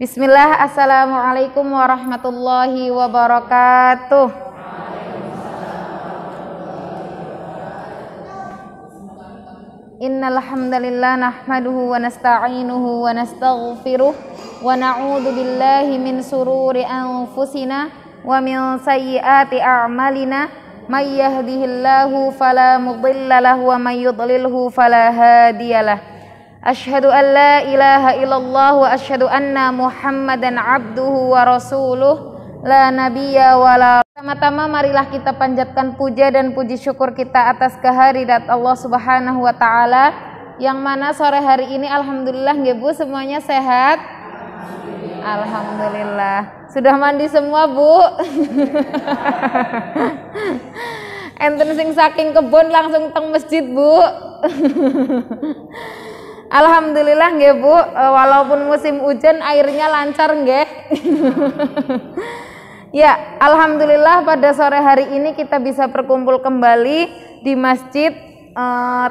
Bismillah, assalamualaikum warahmatullahi wabarakatuh. Innal hamdalillah nahmaduhu wa nasta'inuhu wa nastaghfiruh wa na'udzu billahi min sururi anfusina wa min sayyiati a'malina may yahdihillahu fala mudilla lahu wa may yudlilhu fala hadiyalah. Asyhadu an la ilaha illallah wa asyhadu anna Muhammadan abduhu wa rasuluh la nabiyya wa la. Pertama-tama marilah kita panjatkan puja dan puji syukur kita atas kehadirat Allah Subhanahu wa taala yang mana sore hari ini alhamdulillah nggih Bu semuanya sehat. Alhamdulillah. Sudah mandi semua Bu? Enten sing saking kebun langsung teng masjid Bu. Alhamdulillah nggih Bu, walaupun musim hujan airnya lancar nggih. Ya, alhamdulillah pada sore hari ini kita bisa berkumpul kembali di masjid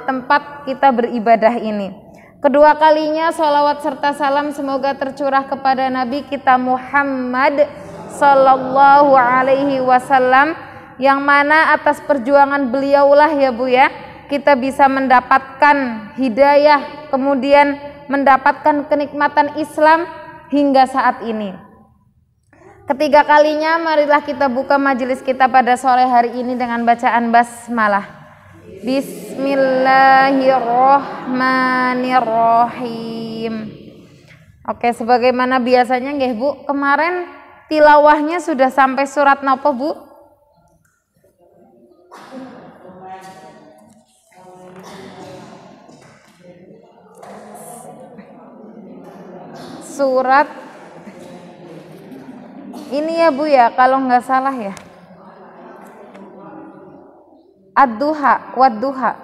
tempat kita beribadah ini. Kedua kalinya sholawat serta salam semoga tercurah kepada Nabi kita Muhammad sallallahu alaihi wasallam yang mana atas perjuangan beliaulah ya Bu ya kita bisa mendapatkan hidayah, kemudian mendapatkan kenikmatan Islam hingga saat ini. Ketiga kalinya marilah kita buka majelis kita pada sore hari ini dengan bacaan basmalah. Bismillahirrahmanirrahim. Oke, sebagaimana biasanya nggih Bu, kemarin tilawahnya sudah sampai surat napa Bu? Surat ini ya Bu ya, kalau nggak salah ya, Ad-Duha, Wad-Duha.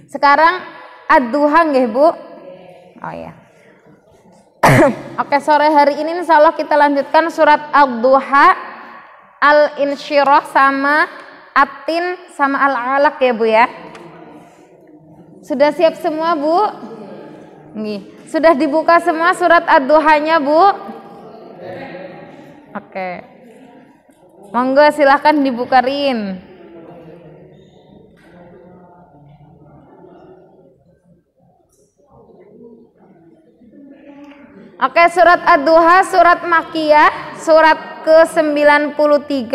Sekarang Ad-Duha nggih Bu? Oh ya. Oke, sore hari ini insya Allah kita lanjutkan surat Ad-Duha, Al-Insyirah sama At-Tin sama Al-Alaq ya Bu ya. Sudah siap semua Bu? Nih, sudah dibuka semua surat Ad-Duhanya Bu? Oke. Monggo silahkan dibukain. Oke, surat Ad-Duha surat Makkiyah, surat ke-93,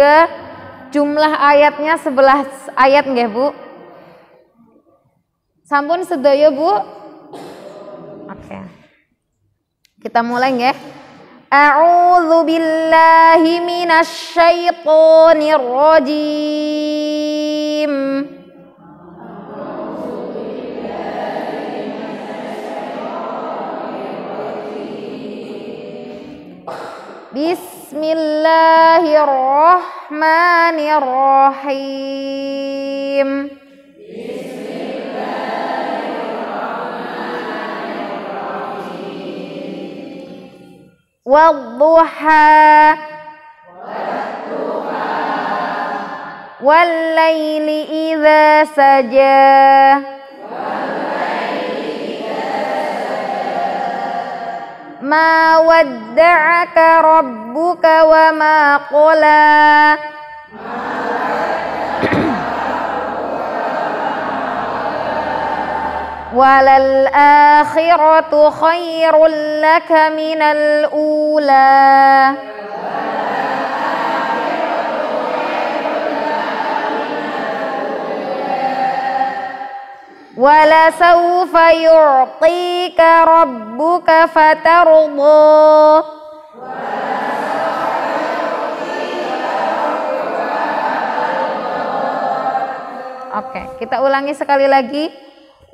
jumlah ayatnya 11 ayat nggih Bu? Sampun sedaya Bu? Oke. Kita mulai nggih. A'udzu billahi minasy syaithanir rajim. Bismillahirrahmanirrahim. Wadduha Wallaili idza saja Ma wadda'aka rabbuka wa ma qala walal akhiratu khairul laka minal ula wala sawfa yu'tika rabbuka fatarda. Oke, kita ulangi sekali lagi.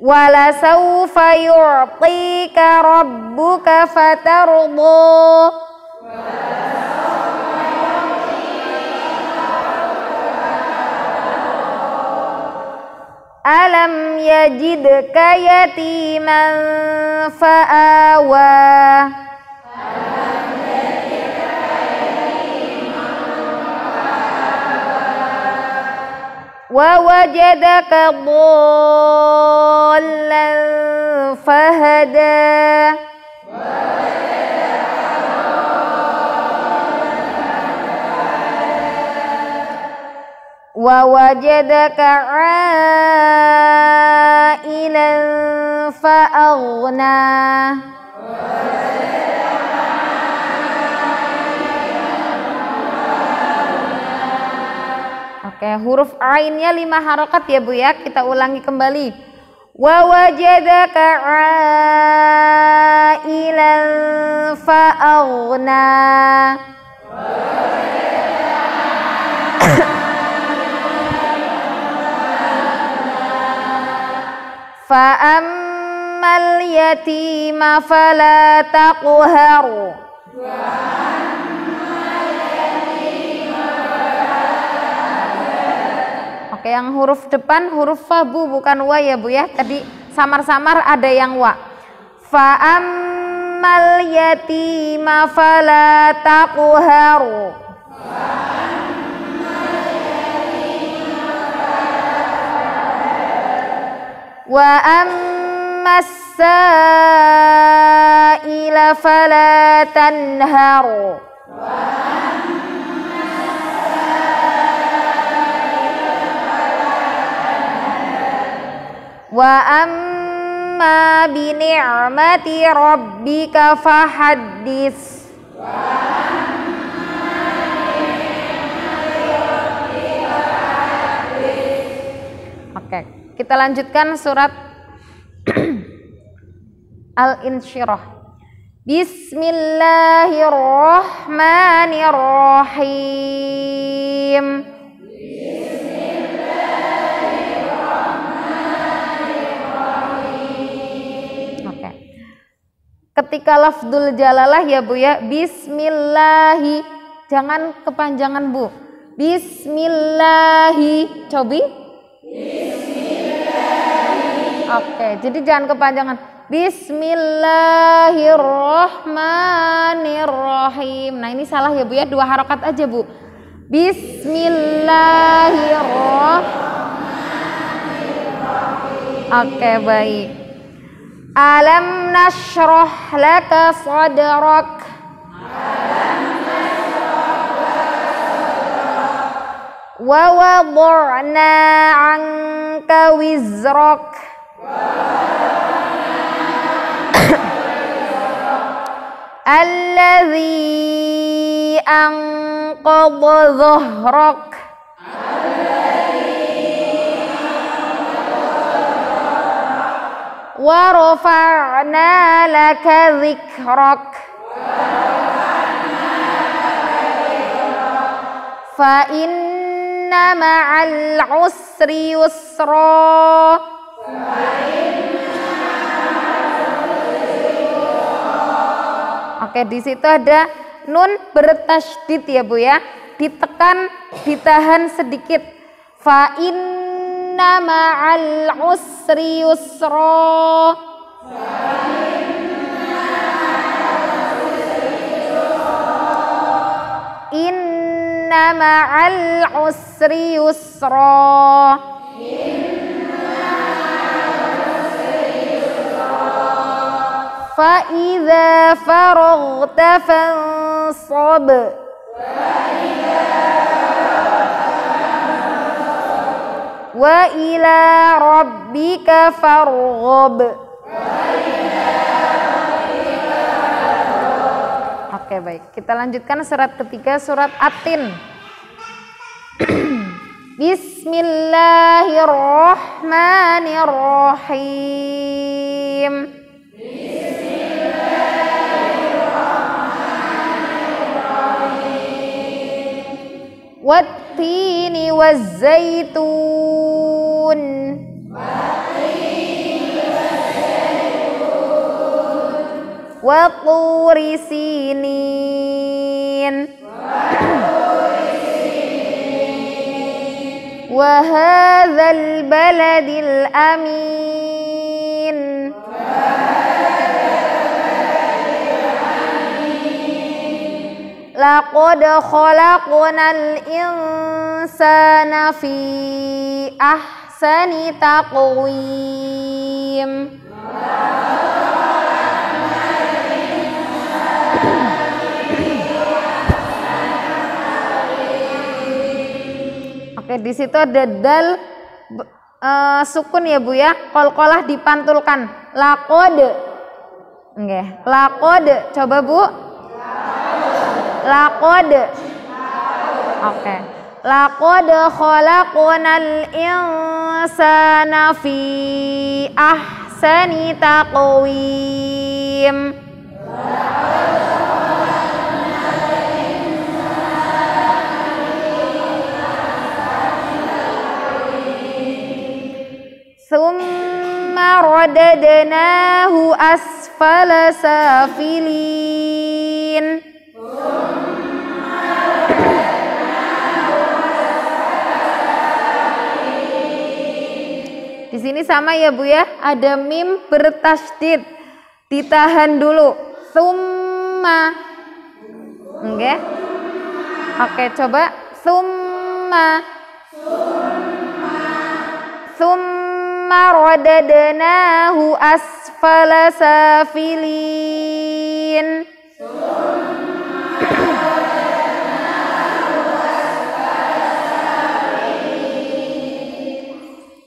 Wala sawfa yu'tika rabbuka fatarda. Alam yajidka yatiman fa'awa wa wajadaka dhallan fahada wa wajadaka 'ailan fa'aghna. Oke, huruf ainnya 5 harokat ya Bu ya. Kita ulangi kembali. Wa wajadaka 'ailan fa'aghna. Fa'ammal yatima fala taqhar. Oke, yang huruf depan huruf fa Bu, bukan wa ya Bu ya. Tadi samar-samar ada yang wa. Fa'ammal yatima fala taqhar. Wa ammas sa'ila fala tanhar. Wa amma bi ni'mati rabbika fahaddits. Oke, kita lanjutkan surat Al-Insyirah. Bismillahirrahmanirrahim. Oke. Ketika lafdzul jalalah ya Bu ya, bismillahi, jangan kepanjangan Bu. Bismillahi, cobi. Oke, jadi jangan kepanjangan. Bismillahirrahmanirrahim. Nah ini salah ya Bu ya, 2 harokat aja Bu. Bismillahirrahmanirrahim. Oke, baik. Alam nashrah laka sadrak. Wa wada'na 'anka wizrak. Alladzi anqadha dhahrak. Wa rafa'na laka dhikrak. Fa inna ma'al usri yusra. Oke, di situ ada nun bertasydid ya Bu ya. Ditekan, ditahan sedikit. Fa inna ma'al usri yusra. Inna ma'al usri yusra. Fa idza faraghta fansab. Wa ila rabbika farghab. Oke, baik. Kita lanjutkan surat ketiga, surat At-Tin. Bismillahirrahmanirrahim. Wat-tini waz-zaitun. Wa turi sinin. Wa hadzal baladil amin. Laqad khalaqnal insana fi ahsani taqwim. Di situ ada dal sukun ya Bu ya. Qalqalah dipantulkan. Laqad. Nggih. Laqad. Coba Bu. Laqad. Oke. Laqad khalaqnal insana fi ahsani taqwim. Summa radadnahu asfala safilin. Di sini sama ya Bu ya, ada mim bertasydid, ditahan dulu. Summa, oke, oke coba summa, summa radadnahu asfala safilin.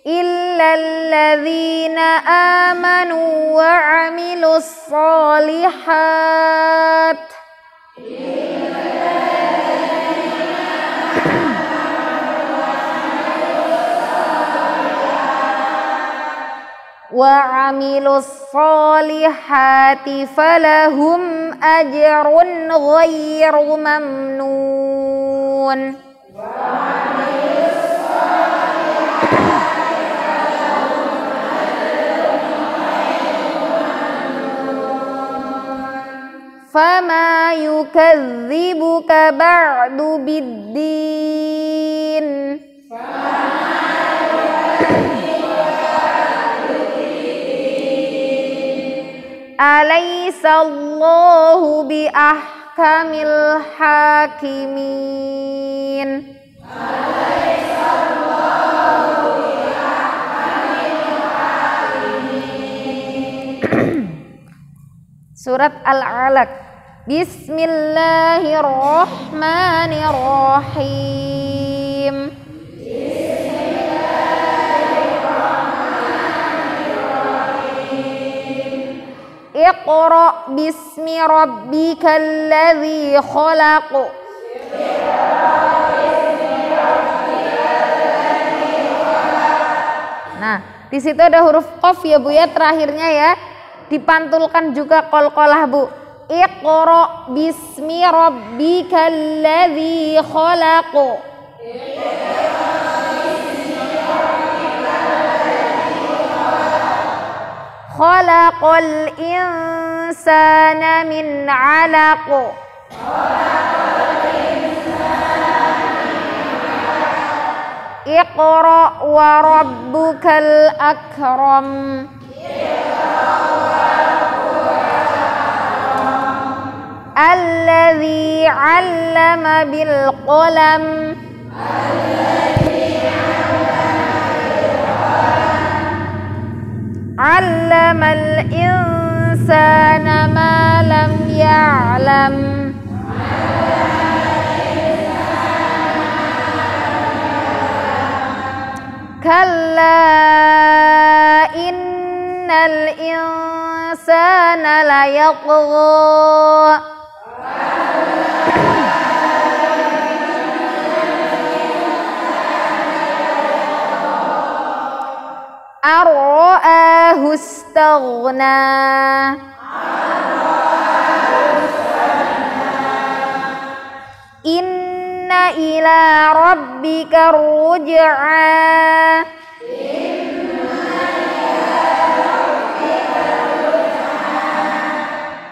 Illalladzina amanu wa 'amilus shalihat. Wa 'amilus shalihati falahum ajrun ghairu mamnun. Fama yukadzibuka ba'du biddin. Alaisallahu bi ahkamil hakimin. Surat Al-Alaq. Bismillahirrahmanirrahim. Iqra bismi rabbikal ladzi khalaq. Nah, di situ ada huruf qaf ya Bu ya, terakhirnya ya. Dipantulkan juga qalqalah Bu. Iqra bismi rabbikal ladzi khalaq. Khalaqal insana min 'alaq. Iqra wa rabbukal akram. Alladzi 'allama bil qalam. Allamal insana ma lam ya'lam. Kalla innal insana layatgha. Ar-ra'ahu istaghna. Inna ila rabbika ruj'a.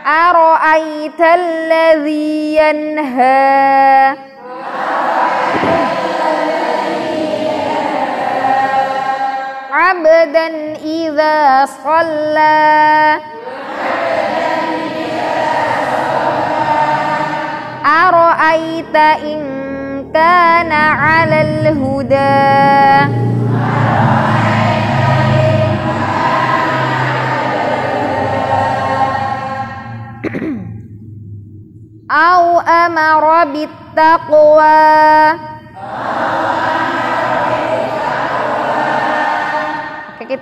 Ara'aital ladzi yanha. Abdan idza shalla. Ara'aita in kana 'alal huda. Au amara bittaqwa.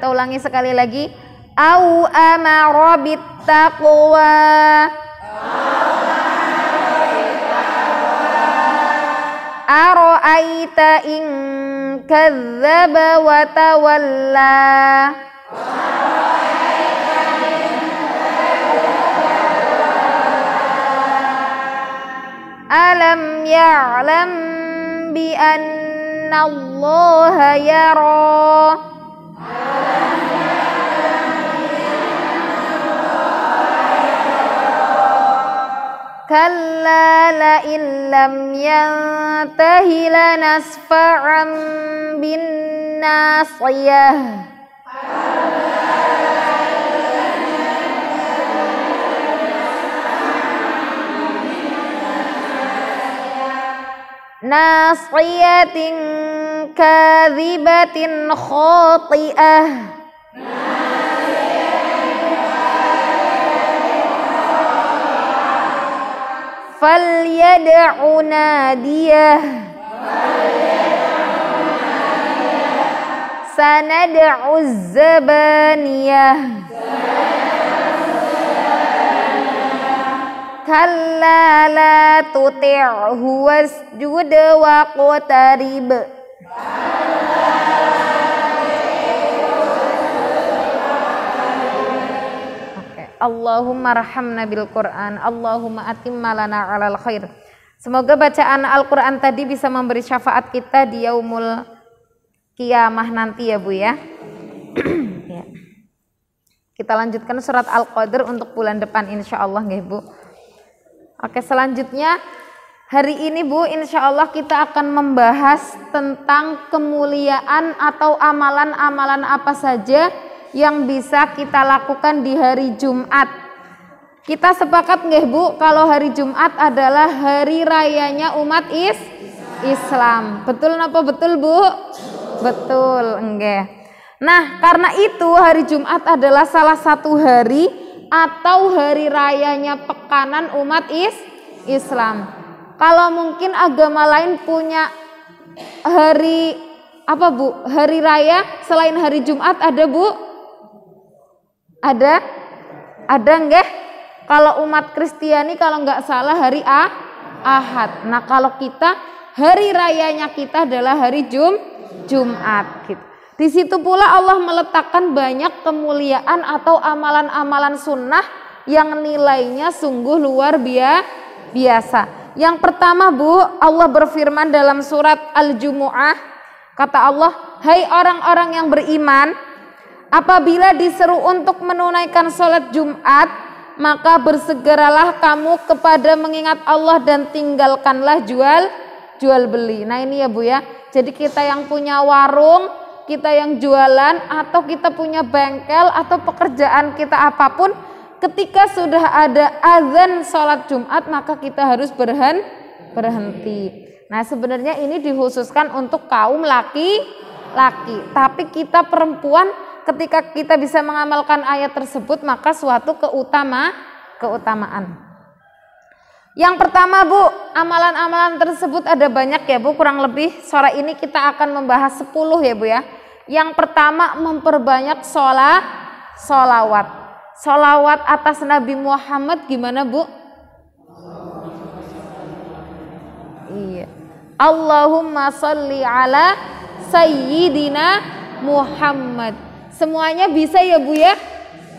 Kita ulangi sekali lagi. Au amara bittaqwa. Ara'aita in kadzdzaba wa tawalla. Alam ya'lam bi anna Allah yara. Kalla la illam yantahi lanasfa'an bin nasiyah. Nasiyatin kadhibatin khati'ah. Falyad'u nadiyah. Sanad'u zabaniyah. Kalla la tuti'hu wasjud waqtarib. Allahumma rahamna bil Quran, Allahumma atimma lana alal khair. Semoga bacaan Al-Quran tadi bisa memberi syafaat kita di yaumul kiamah nanti ya Bu ya. Ya. Kita lanjutkan surat Al-Qadr untuk bulan depan insya Allah nggih Bu. Oke, selanjutnya hari ini Bu insya Allah kita akan membahas tentang kemuliaan atau amalan-amalan apa saja yang bisa kita lakukan di hari Jumat. Kita sepakat nggih Bu kalau hari Jumat adalah hari rayanya umat Islam. Betul napa betul Bu? Betul nggih. Nah, karena itu hari Jumat adalah salah satu hari atau hari rayanya pekanan umat Islam. Kalau mungkin agama lain punya hari apa Bu? Hari raya selain hari Jumat ada Bu? Ada nggih? Kalau umat Kristiani kalau nggak salah hari Ahad. Nah kalau kita hari rayanya kita adalah hari Jumat gitu. Di situ pula Allah meletakkan banyak kemuliaan atau amalan-amalan sunnah yang nilainya sungguh luar biasa. Yang pertama Bu, Allah berfirman dalam surat Al-Jumu'ah, kata Allah, hai orang-orang yang beriman, apabila diseru untuk menunaikan sholat Jumat, maka bersegeralah kamu kepada mengingat Allah dan tinggalkanlah jual beli. Nah ini ya Bu ya, jadi kita yang punya warung, kita yang jualan, atau kita punya bengkel, atau pekerjaan kita apapun, ketika sudah ada azan sholat Jumat, maka kita harus berhenti. Nah sebenarnya ini dikhususkan untuk kaum laki-laki, tapi kita perempuan ketika kita bisa mengamalkan ayat tersebut maka suatu keutamaan. Yang pertama Bu, amalan-amalan tersebut ada banyak ya Bu, kurang lebih sore ini kita akan membahas 10 ya Bu ya. Yang pertama memperbanyak sholawat atas Nabi Muhammad gimana Bu? Iya. Allahumma sholli ala sayyidina Muhammad. Semuanya bisa ya Bu ya?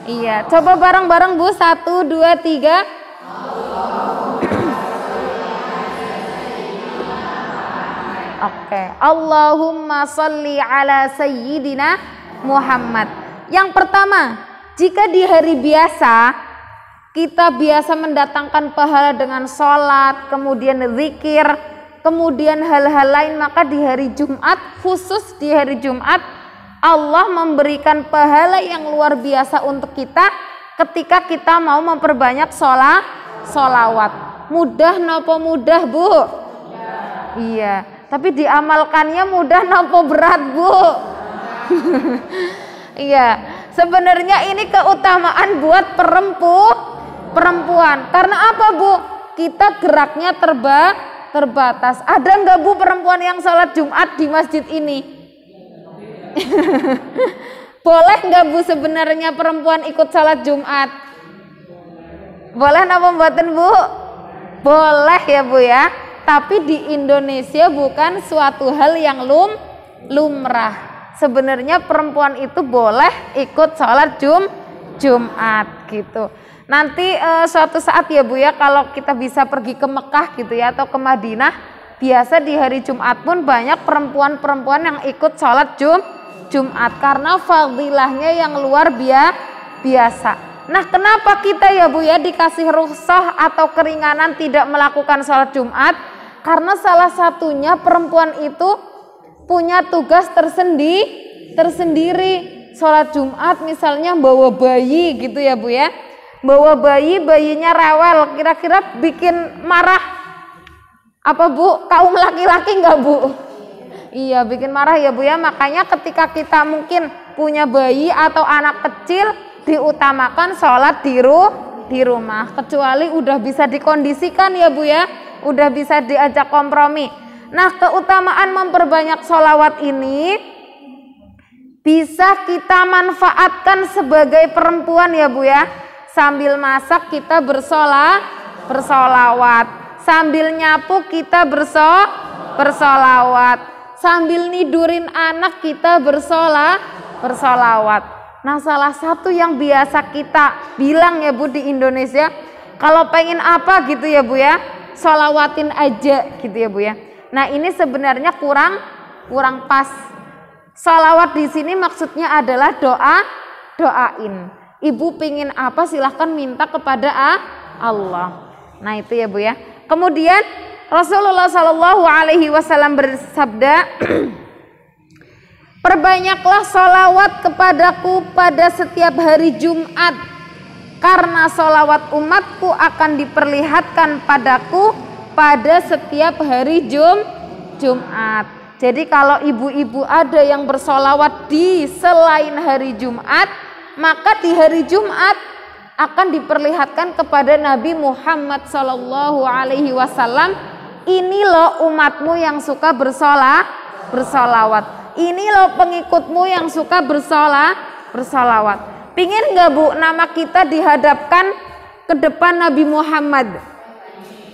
Iya, coba bareng-bareng Bu, 1, 2, 3. Oke, Allahumma sholli ala sayyidina Muhammad. Yang pertama, jika di hari biasa kita biasa mendatangkan pahala dengan sholat, kemudian zikir, kemudian hal-hal lain, maka di hari Jumat, khusus di hari Jumat, Allah memberikan pahala yang luar biasa untuk kita ketika kita mau memperbanyak sholawat. Mudah nopo mudah Bu? Iya, tapi diamalkannya mudah nopo berat Bu? Iya, sebenarnya ini keutamaan buat perempuan. Karena apa Bu? Kita geraknya terbatas. Ada nggak Bu perempuan yang sholat Jumat di masjid ini? Boleh nggak Bu sebenarnya perempuan ikut sholat Jumat? Boleh napa mboten Bu? Boleh ya Bu ya. Tapi di Indonesia bukan suatu hal yang lumrah. Sebenarnya perempuan itu boleh ikut sholat Jumat gitu. Nanti suatu saat ya Bu ya, kalau kita bisa pergi ke Mekah gitu ya atau ke Madinah, biasa di hari Jumat pun banyak perempuan-perempuan yang ikut sholat Jumat karena fadilahnya yang luar biasa. Nah, kenapa kita ya Bu ya dikasih rukhsah atau keringanan tidak melakukan sholat Jumat? Karena salah satunya perempuan itu punya tugas tersendiri. Sholat Jumat misalnya bawa bayi gitu ya Bu ya. Bawa bayinya rewel, kira-kira bikin marah apa Bu? Kaum laki-laki nggak Bu? Iya, bikin marah ya Bu ya. Makanya ketika kita mungkin punya bayi atau anak kecil, diutamakan sholat di rumah. Kecuali udah bisa dikondisikan ya Bu ya, udah bisa diajak kompromi. Nah, keutamaan memperbanyak sholawat ini bisa kita manfaatkan sebagai perempuan ya Bu ya. Sambil masak kita bersolawat, sambil nyapu kita bersolawat, sambil nidurin anak kita bersolawat. Nah, salah satu yang biasa kita bilang ya Bu di Indonesia, kalau pengen apa gitu ya Bu ya, sholawatin aja gitu ya Bu ya. Nah, ini sebenarnya kurang pas. Sholawat di sini maksudnya adalah doain. Ibu pingin apa silahkan minta kepada Allah. Nah, itu ya Bu ya. Kemudian Rasulullah Shallallahu Alaihi Wasallam bersabda, perbanyaklah sholawat kepadaku pada setiap hari Jumat, karena sholawat umatku akan diperlihatkan padaku pada setiap hari Jumat. Jadi kalau ibu-ibu ada yang bersolawat di selain hari Jumat, maka di hari Jumat akan diperlihatkan kepada Nabi Muhammad Shallallahu Alaihi Wasallam, ini loh umatmu yang suka bersolawat. Ini loh pengikutmu yang suka bersolawat. Pingin nggak Bu nama kita dihadapkan ke depan Nabi Muhammad?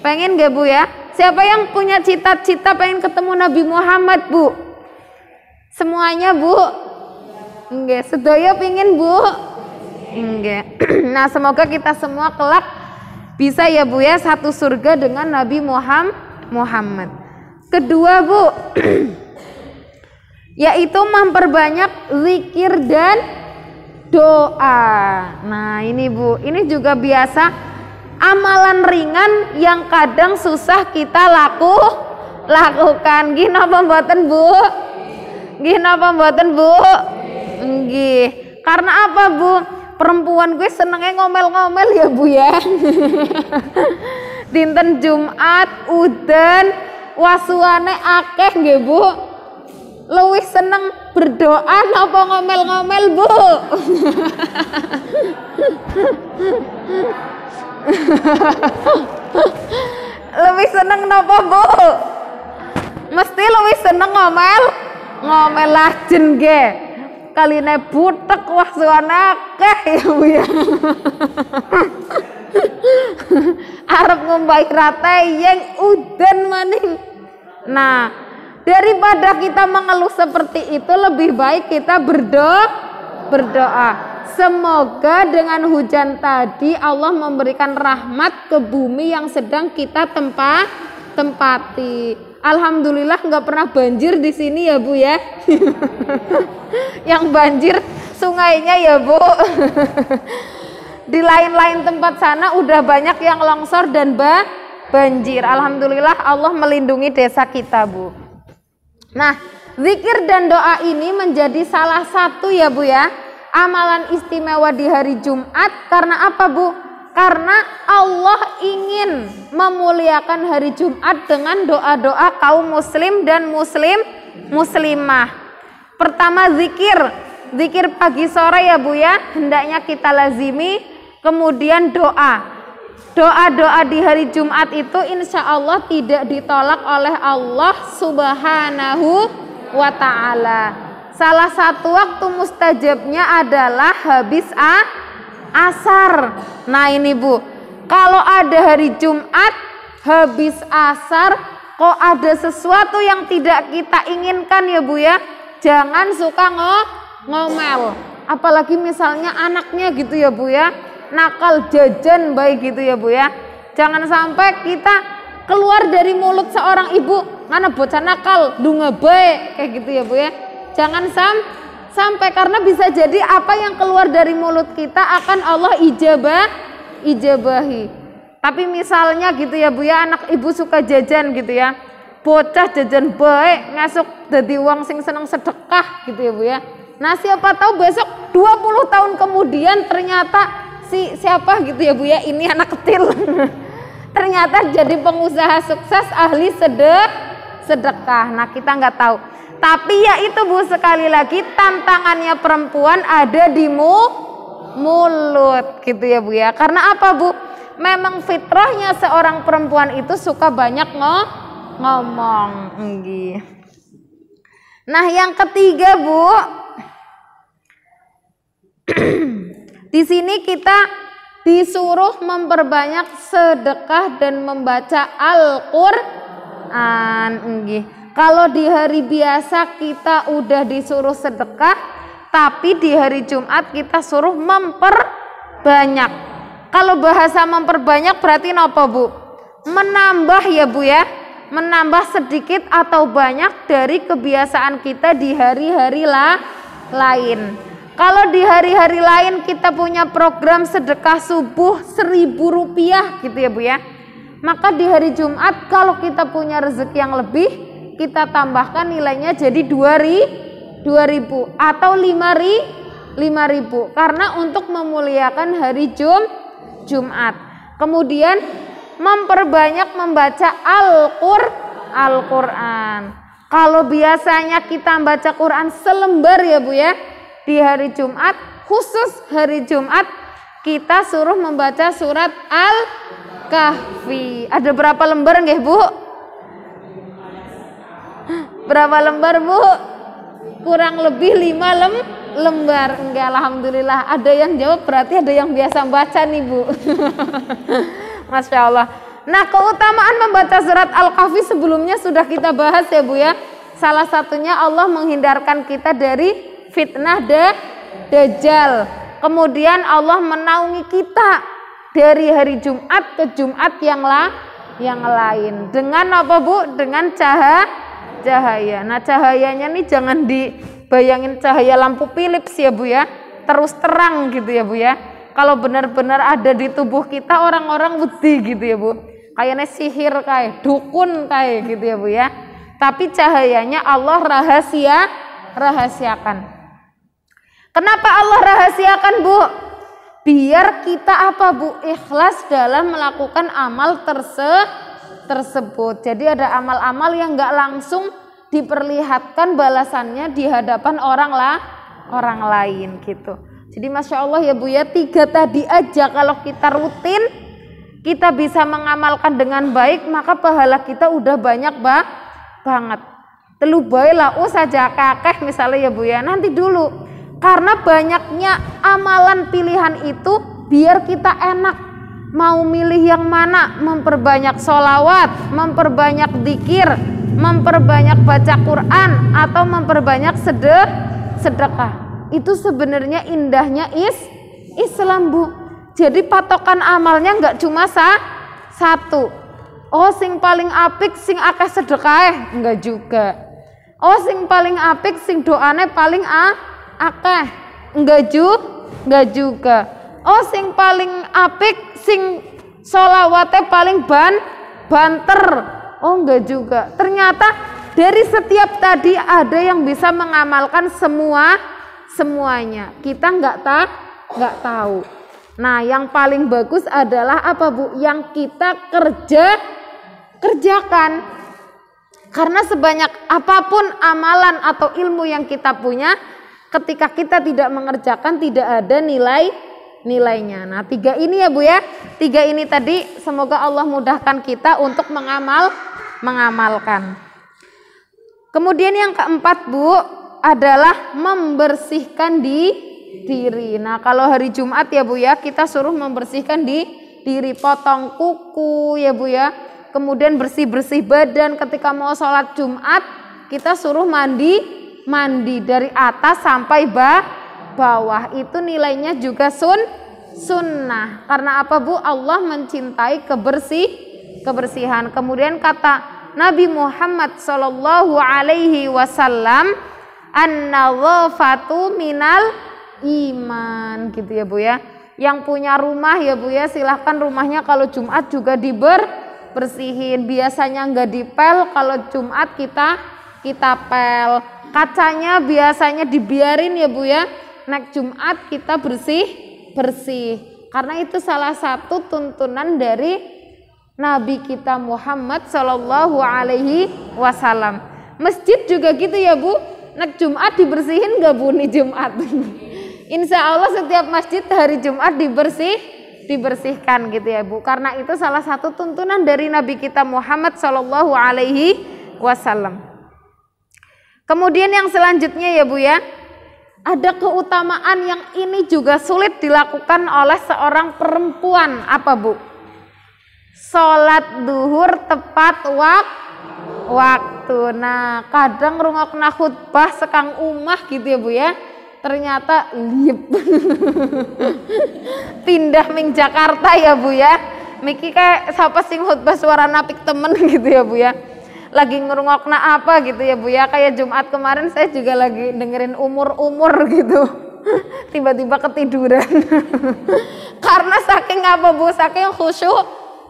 Pengen nggak Bu ya? Siapa yang punya cita-cita pengen ketemu Nabi Muhammad Bu? Semuanya Bu? Enggak. Sedaya pingin Bu? Enggak. Nah, semoga kita semua kelak bisa ya Bu ya satu surga dengan Nabi Muhammad. Kedua Bu, yaitu memperbanyak zikir dan doa. Nah, ini Bu, ini juga biasa amalan ringan yang kadang susah kita lakukan. Nggih napa mboten Bu? Nggih napa mboten Bu? Nggih. Karena apa Bu? Perempuan gue senengnya ngomel-ngomel ya Bu ya. Dinten Jumat udan wasuane akeh nggih Bu. Luwih seneng berdoa napa ngomel-ngomel Bu? Lebih seneng napa Bu? Mesti lebih seneng ngomel lajen nggih. Kaline butek wasuane akeh ya Bu ya. Arep ngombahi rate yang udan maning. Nah, daripada kita mengeluh seperti itu, lebih baik kita berdoa. Semoga dengan hujan tadi Allah memberikan rahmat ke bumi yang sedang kita tempati. Alhamdulillah nggak pernah banjir di sini ya Bu ya. Yang banjir sungainya ya Bu. Di lain-lain tempat sana udah banyak yang longsor dan banjir. Alhamdulillah Allah melindungi desa kita Bu. Nah, zikir dan doa ini menjadi salah satu ya Bu ya, amalan istimewa di hari Jumat. Karena apa Bu? Karena Allah ingin memuliakan hari Jumat dengan doa-doa kaum muslim dan muslimah. Pertama zikir pagi sore ya Bu ya, hendaknya kita lazimi. Kemudian doa di hari Jumat itu insya Allah tidak ditolak oleh Allah Subhanahu wa ta'ala. Salah satu waktu mustajabnya adalah habis asar. Nah ini Bu, kalau ada hari Jumat habis asar, kok ada sesuatu yang tidak kita inginkan ya Bu ya, jangan suka ngomel. Apalagi misalnya anaknya gitu ya Bu ya, nakal jajan baik gitu ya Bu ya. Jangan sampai kita keluar dari mulut seorang ibu, mana bocah nakal, dunga baik kayak gitu ya Bu ya. Jangan sampai, karena bisa jadi apa yang keluar dari mulut kita akan Allah ijabahi. Tapi misalnya gitu ya Bu ya, anak ibu suka jajan gitu ya, bocah jajan baik ngasuk dadi wong sing seneng sedekah gitu ya Bu ya. Nah siapa tahu besok 20 tahun kemudian ternyata siapa gitu ya Bu ya, ini anak kecil ternyata jadi pengusaha sukses ahli sedekah. Nah kita nggak tahu. Tapi ya itu Bu, sekali lagi tantangannya perempuan ada di mulut gitu ya Bu ya. Karena apa Bu? Memang fitrahnya seorang perempuan itu suka banyak ngomong. Nah yang ketiga Bu, di sini kita disuruh memperbanyak sedekah dan membaca Al-Qur'an. Kalau di hari biasa kita udah disuruh sedekah, tapi di hari Jumat kita suruh memperbanyak. Kalau bahasa memperbanyak berarti apa Bu? Menambah ya Bu ya, menambah sedikit atau banyak dari kebiasaan kita di hari-hari lain. Kalau di hari-hari lain kita punya program sedekah subuh 1.000 rupiah gitu ya Bu ya, maka di hari Jumat kalau kita punya rezeki yang lebih, kita tambahkan nilainya jadi 2.000 atau 5.000 karena untuk memuliakan hari Jumat. Kemudian memperbanyak membaca Al-Qur'an. Kalau biasanya kita baca Quran selembar ya Bu ya, di hari Jumat, khusus hari Jumat kita suruh membaca surat Al-Kahfi. Ada berapa lembar nggih Bu? Berapa lembar Bu? Kurang lebih 5 lembar. Enggak, alhamdulillah. Ada yang jawab, berarti ada yang biasa baca nih Bu. Masya Allah. Nah keutamaan membaca surat Al-Kahfi sebelumnya sudah kita bahas ya Bu ya. Salah satunya Allah menghindarkan kita dari fitnah Dajjal. Kemudian Allah menaungi kita dari hari Jumat ke Jumat yang lain. Dengan apa Bu? Dengan cahaya. Nah cahayanya nih jangan dibayangin cahaya lampu Philips ya Bu ya, terus terang gitu ya Bu ya. Kalau benar-benar ada di tubuh kita, orang-orang wedi gitu ya Bu, kayaknya sihir kayak dukun kayak gitu ya Bu ya. Tapi cahayanya Allah rahasiakan. Kenapa Allah rahasiakan Bu? Biar kita apa Bu? Ikhlas dalam melakukan amal tersebut. Jadi ada amal-amal yang nggak langsung diperlihatkan balasannya di hadapan orang lain gitu. Jadi Masya Allah ya Bu ya, 3 tadi aja kalau kita rutin, kita bisa mengamalkan dengan baik, maka pahala kita udah banyak banget. Telu bae lah saja kakeh misalnya ya Bu ya, nanti dulu. Karena banyaknya amalan pilihan itu biar kita enak. Mau milih yang mana? Memperbanyak sholawat, memperbanyak dzikir, memperbanyak baca Quran, atau memperbanyak sedekah. Itu sebenarnya indahnya Islam Bu. Jadi patokan amalnya nggak cuma satu. Oh sing paling apik sing akeh sedekah, enggak juga. Oh sing paling apik sing doane paling akeh, enggak juga. Oh sing paling apik sing sholawatnya paling banter, oh enggak juga. Ternyata dari setiap tadi ada yang bisa mengamalkan semuanya. Kita nggak tahu. Nah yang paling bagus adalah apa Bu? Yang kita kerjakan. Karena sebanyak apapun amalan atau ilmu yang kita punya, ketika kita tidak mengerjakan tidak ada nilainya. Nah 3 ini ya Bu ya, 3 ini tadi semoga Allah mudahkan kita untuk mengamalkan. Kemudian yang keempat Bu, adalah membersihkan diri. Nah, kalau hari Jumat ya Bu ya, kita suruh membersihkan diri, potong kuku ya Bu ya. Kemudian bersih-bersih badan. Ketika mau sholat Jumat, kita suruh mandi dari atas sampai bawah. Itu nilainya juga sunnah. Karena apa Bu? Allah mencintai kebersihan. Kemudian kata Nabi Muhammad sallallahu alaihi wasallam, an-nadhafatu minal iman, gitu ya Bu ya. Yang punya rumah ya Bu ya, silahkan rumahnya kalau Jumat juga dibersihin. Biasanya nggak dipel, kalau Jumat kita pel. Kacanya biasanya dibiarin ya Bu ya. Nek Jumat kita bersih. Karena itu salah satu tuntunan dari Nabi kita Muhammad sallallahu alaihi wasallam. Masjid juga gitu ya Bu. Nek Jumat dibersihin nggak Bu nih Jumat? Insya Allah setiap masjid hari Jumat dibersihkan gitu ya Bu. Karena itu salah satu tuntunan dari Nabi kita Muhammad sallallahu alaihi wasallam. Kemudian yang selanjutnya ya Bu ya, ada keutamaan yang ini juga sulit dilakukan oleh seorang perempuan. Apa Bu? Sholat duhur tepat waktu. Nah, kadang rungokna khutbah sekang umah gitu ya Bu ya, ternyata liep pindah ming Jakarta ya Bu ya. Miki kayak siapa sing khutbah suara napik temen gitu ya Bu ya, lagi ngerungokna apa gitu ya Bu ya. Kayak Jumat kemarin saya juga lagi dengerin umur gitu tiba-tiba ketiduran karena saking apa Bu, saking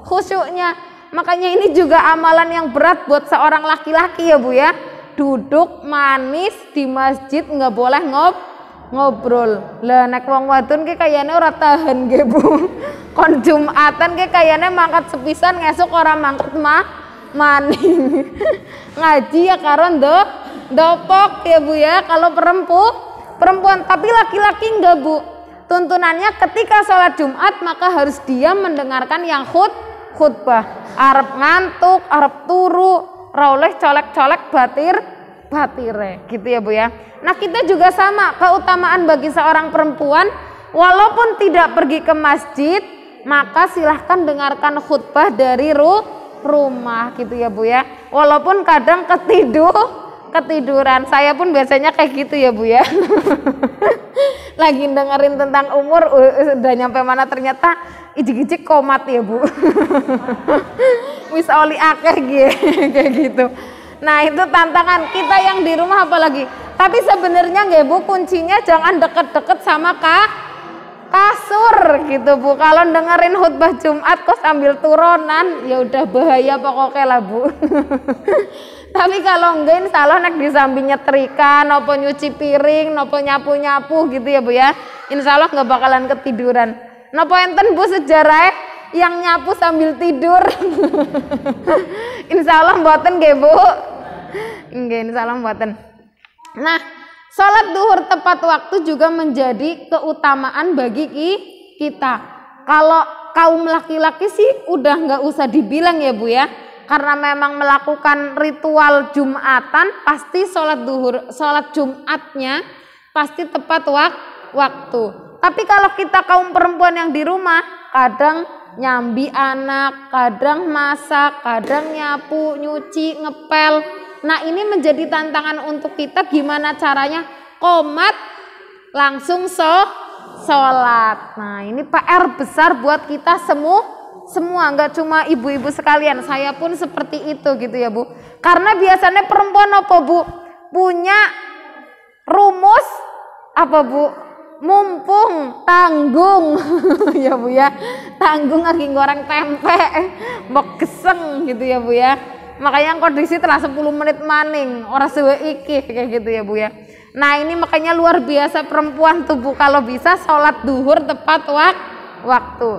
khusyuknya. Makanya ini juga amalan yang berat buat seorang laki-laki ya Bu ya. Duduk manis di masjid, nggak boleh ngobrol. Lah nek wong wadon ki kayane ora tahan nggih Bu. Kon Jumatan ki kayane mangkat sepisan, ngesuk ora mangkat maning. Ngaji ya karo dopok ya Bu ya kalau perempuan. Tapi laki-laki enggak Bu. Tuntunannya ketika sholat Jumat maka harus diam mendengarkan yang khutbah. Arep ngantuk, arep turu, ra oleh colek-colek batire gitu ya Bu ya. Nah, kita juga sama, keutamaan bagi seorang perempuan walaupun tidak pergi ke masjid, maka silahkan dengarkan khutbah dari rumah gitu ya Bu ya. Walaupun kadang ketiduran, saya pun biasanya kayak gitu ya Bu ya. Lagi dengerin tentang umur, udah nyampe mana ternyata ijik-ijik komat ya Bu. Wis oli akeh kayak gitu. Nah, itu tantangan kita yang di rumah apalagi. Tapi sebenarnya nggak Bu, kuncinya jangan deket-deket sama kasur gitu Bu. Kalau dengerin khutbah Jumat kok sambil turunan, ya udah bahaya pokoknya lah Bu. Tapi kalau enggak, insya Allah nek disambi nyetrika, nopo nyuci piring, nopo nyapu-nyapu gitu ya Bu ya, insya Allah nggak bakalan ketiduran. Nopo enten Bu sejarah yang nyapu sambil tidur? Insya Allah mboten nggih Bu. Nggih, insya Allah mboten. Nah, sholat duhur tepat waktu juga menjadi keutamaan bagi kita. Kalau kaum laki-laki sih udah nggak usah dibilang ya Bu ya, karena memang melakukan ritual Jumatan pasti sholat Jumatnya pasti tepat waktu. Tapi kalau kita kaum perempuan yang di rumah, kadang nyambi anak, kadang masak, kadang nyapu, nyuci, ngepel. Nah, ini menjadi tantangan untuk kita, gimana caranya qomat langsung sholat. Nah, ini PR besar buat kita semua, nggak cuma ibu-ibu sekalian, saya pun seperti itu gitu ya Bu. Karena biasanya perempuan apa Bu? Punya rumus apa Bu? Mumpung tanggung ya Bu ya, tanggung lagi goreng tempe mbok geseng gitu ya Bu ya. Makanya kondisi telah 10 menit maning ora suwe iki kayak gitu ya Bu ya. Nah, ini makanya luar biasa perempuan tuh Bu, kalau bisa sholat duhur tepat waktu.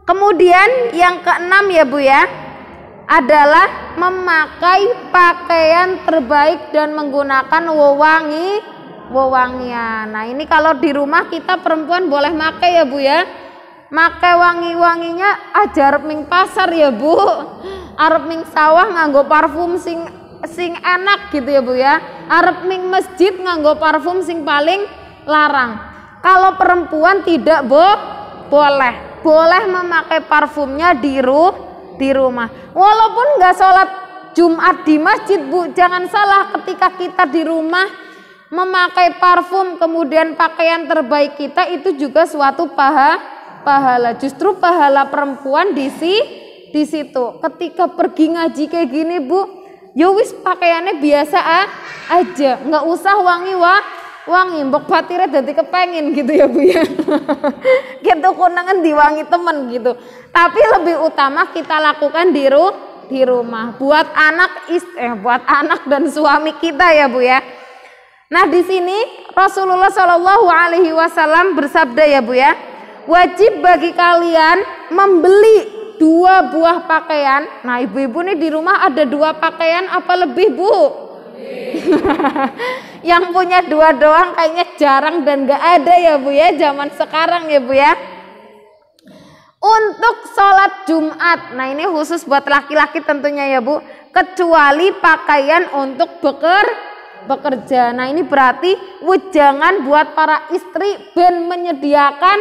Kemudian yang keenam ya Bu ya, adalah memakai pakaian terbaik dan menggunakan wewangian. Nah, ini kalau di rumah kita perempuan boleh makai ya Bu ya. Makai wangi-wanginya aja arep ming pasar ya Bu. Arep ming sawah nganggo parfum sing enak gitu ya Bu ya. arep ning masjid nganggo parfum sing paling larang. Kalau perempuan tidak boleh memakai parfumnya di rumah. Walaupun nggak sholat Jumat di masjid, Bu, jangan salah, ketika kita di rumah memakai parfum kemudian pakaian terbaik kita itu juga suatu pahala. Justru pahala perempuan di situ. Ketika pergi ngaji kayak gini, Bu, ya wis pakaiannya biasa aja, nggak usah wangi mbok batire dadi kepengin gitu ya, Bu ya. Gitu konangan diwangi temen gitu. Tapi lebih utama kita lakukan di rumah buat anak dan suami kita ya, Bu ya. Nah, di sini Rasulullah Shallallahu alaihi wasallam bersabda ya, Bu ya. Wajib bagi kalian membeli 2 buah pakaian. Nah, ibu-ibu nih di rumah ada 2 pakaian apa lebih, Bu? Yang punya 2 doang kayaknya jarang dan gak ada ya, Bu ya, zaman sekarang ya, Bu ya. Untuk sholat Jumat, nah ini khusus buat laki-laki tentunya ya, Bu, kecuali pakaian untuk bekerja. Nah ini berarti wejangan buat para istri ben menyediakan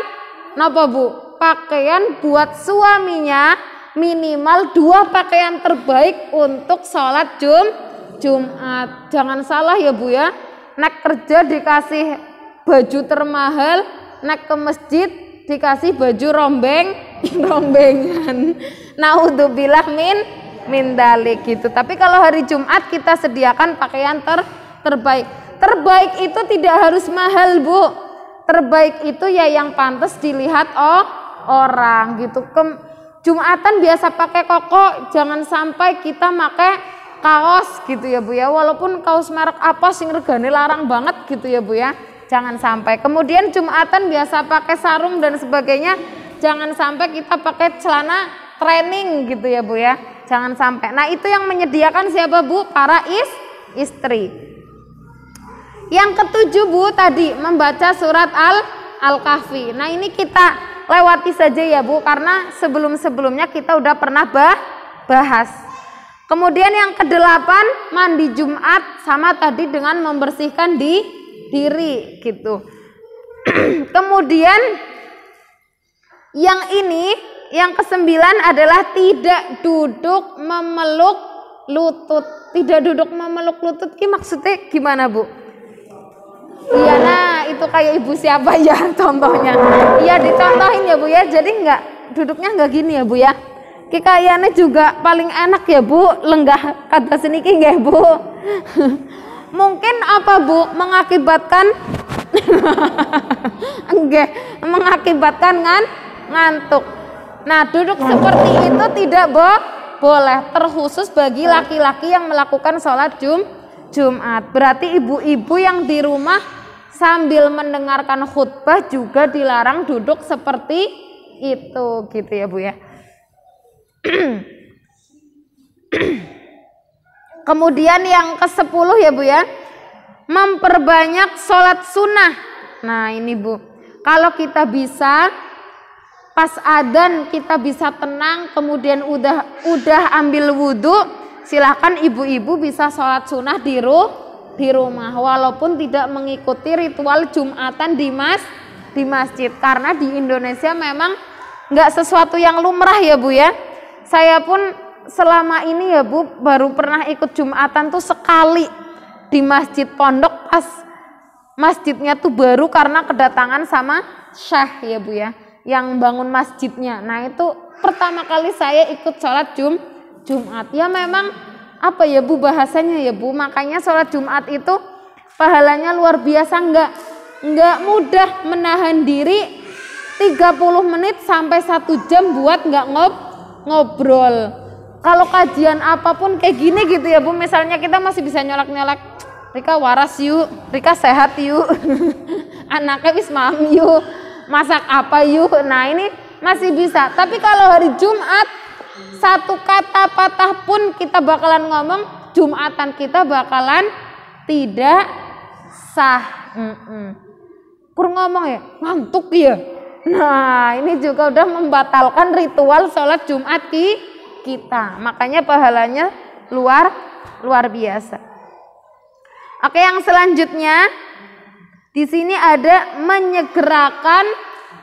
napa, Bu, pakaian buat suaminya minimal 2 pakaian terbaik untuk sholat Jumat. Jangan salah ya, Bu ya, nek kerja dikasih baju termahal, nek ke masjid dikasih baju rombengan. Naudzubillah min dalik gitu. Tapi kalau hari Jumat kita sediakan pakaian terbaik. Terbaik itu tidak harus mahal, Bu. Terbaik itu ya yang pantas dilihat orang gitu. Jumatan biasa pakai koko, jangan sampai kita pakai kaos gitu ya, Bu ya. Walaupun kaos merek apa sing regane larang banget gitu ya, Bu ya. Jangan sampai. Kemudian Jumatan biasa pakai sarung dan sebagainya, jangan sampai kita pakai celana training gitu ya, Bu ya. Jangan sampai. Nah, itu yang menyediakan siapa, Bu? Para istri. Yang ketujuh, Bu, tadi membaca surat Al-Kahfi. Nah, ini kita lewati saja ya, Bu, karena sebelum-sebelumnya kita udah pernah bahas. Kemudian yang ke-8, mandi Jumat sama tadi dengan membersihkan diri gitu. Kemudian yang ini, yang ke-9 adalah tidak duduk memeluk lutut. Tidak duduk memeluk lutut ini maksudnya gimana, Bu? Iya, nah itu kayak ibu siapa ya contohnya. Iya, dicontohin ya, Bu ya. Jadi duduknya enggak gini ya, Bu ya. Ki kayaknya juga paling enak ya, Bu, lenggah kata seniki nggih, Bu. Mungkin apa, Bu, mengakibatkan mengakibatkan ngantuk. Nah, duduk seperti itu tidak boleh, terkhusus bagi laki-laki yang melakukan sholat Jumat. Berarti ibu-ibu yang di rumah sambil mendengarkan khutbah juga dilarang duduk seperti itu gitu ya, Bu ya. Kemudian yang ke-10 ya, Bu ya, memperbanyak sholat sunnah. Nah ini, Bu, kalau kita bisa pas adzan kita bisa tenang, kemudian udah ambil wudhu, silahkan ibu-ibu bisa sholat sunnah di rumah, walaupun tidak mengikuti ritual Jumatan di masjid, karena di Indonesia memang nggak sesuatu yang lumrah ya, Bu ya. Saya pun selama ini ya, Bu, baru pernah ikut Jumatan tuh sekali di masjid pondok, pas masjidnya tuh baru karena kedatangan sama syekh ya, Bu ya, yang bangun masjidnya. Nah itu pertama kali saya ikut sholat Jumat. Ya memang apa ya, Bu, bahasanya ya, Bu, makanya sholat Jumat itu pahalanya luar biasa. Nggak mudah menahan diri 30 menit sampai 1 jam buat nggak ngobrol. Kalau kajian apapun kayak gini gitu ya, Bu, misalnya kita masih bisa nyolak-nyolak, Rika waras yuk, Rika sehat yuk, anaknya wis mam yuk, masak apa yuk. Nah ini masih bisa. Tapi kalau hari Jumat, 1 kata patah pun kita bakalan ngomong, Jumatan kita bakalan tidak sah. Kur ngomong ya, ngantuk ya. Nah ini juga udah membatalkan ritual sholat Jumat kita. Makanya pahalanya luar biasa. Oke, yang selanjutnya di sini ada menyegerakan